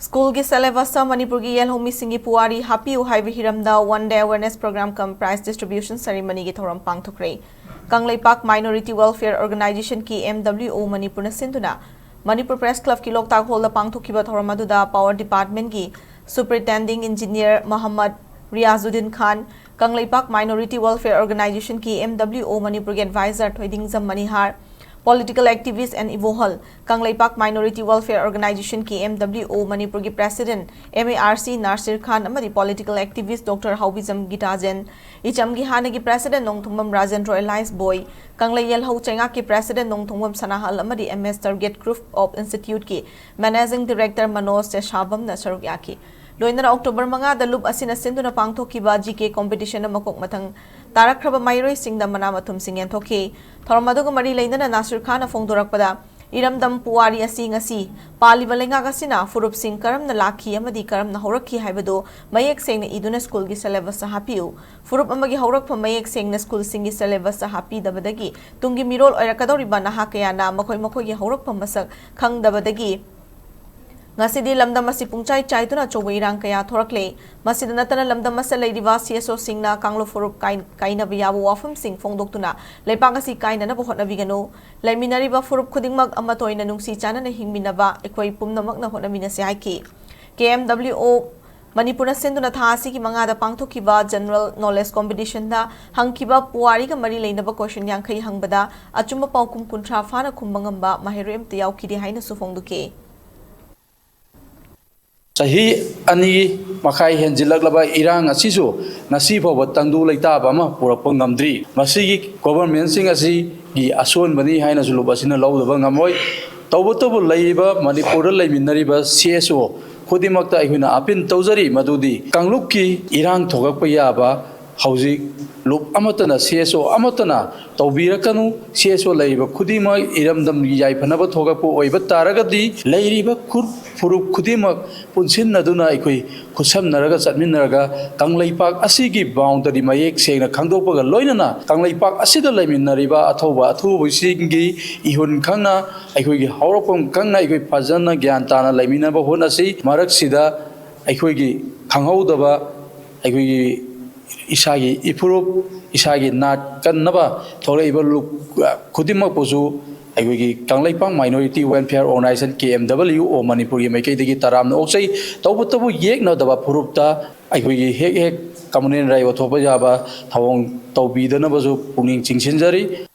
School ki syllabus Manipur ki Yelhoumee Singgi Puwari Happi-U hiramda one-day awareness program cum prize distribution ceremony ki thoram Pangthokkhre. Kangleipak Minority Welfare Organization ki MWO Manipur na sinduna. Manipur Press Club ki Loktak Hall da Pangthokhiba thoram aduda Power Department ki Superintending Engineer Muhammad Riazuddin Khan, Kangleipak Minority Welfare Organization ki MWO Manipur ki Advisor Thoiding Zam Manihar, Political Activist and Imphal, Kangleipak Minority Welfare Organization ki MWO Manipur ki President MARC Nasir Khan amadi Political Activist Dr. Haubizam Gitajen, Icham ki Hana ki President Nongthungam Rajendra Alliance Boy, Kanglei Yelhou Chenga ki President Nongthungam Sanahal amadi MS Target Group of Institute ki Managing Director Manoj Shabam na saruk yaki. Loinara October mga dalup asina sinduna pangthokhiba GK competition na makok matang tarakhraba mairoi singda manamathum singen thoki thormadu mari leindana Nasir Khan na phongdorakpada iramdam Puwari asi ngasi paliba lenga gasina furup sing karam na lakhi amadi karam na horakhi haibado mayek sengna iduna school gi syllabus sa Happi-U furup amagi horakpha mayek sengna school singi syllabus sa Happi dabadagi tungi mirol oirakadoriba naha kaya na makhoi gi horakpha masak khangdabadagi Ngasidi lamdam masi pungchai chai tuna chobai rang kaya thorakle masida natana lamdam masa leiriba CSO singna kanglo furup kaina biyabu wafam sing phongdok tuna leipangasi kaina na bohot na bigano laiminari ba furup khudingmak amatoy na nungsi chana na hingminaba ekwai pumnamak na honamina se haiki KMWO Manipur na sinduna thasi ki mga da pangthokhiba general knowledge competition da hangkiba Puwari ka mari leinaba question yangkhai hangbada achumba paukum kunthra fana kumbangamba mahiroem tiyaw kidi haina sufongduke Sahi ani makai henjilak laba irang asisu nasi bawa tangdu leita bama pura pengamdri masih government sing asi di asun bani hai na suluba sina lau laba ngamoi taubu taubu leiba Manipur leiminari ba CSO khudi makta ihuna apin tauzari madudi kangluk ki irang thogak paya ba hauji loop amatana CSO amatana taubirakanu CSO leiba khudi ma iramdam yai phanaba thogapu oiba taragadi leiriba khur furup khudimak punsin naduna ikoi khusam naraga chatmin naraga kangleipak asigi boundary mayek sengna khangdokpaga loinana kangleipak asida leiminariba athoba athubu singi ihun khangna ikoi gi hauropam khangna ikoi phajana gyan tana leiminaba honasi marak sida ikoi gi khanghaudaba ikoi gi isagi ipurup isagi nat kannaba tholeiba khudimak posu Aigwigi Kangleipang Minority Welfare Organization KMW o Manipuri Maikei digi taram na oksai tawbu yek na daba purupta aigwigi hek kamunen rai wathopa jaba thawong tawbidana basu puning chingsinjari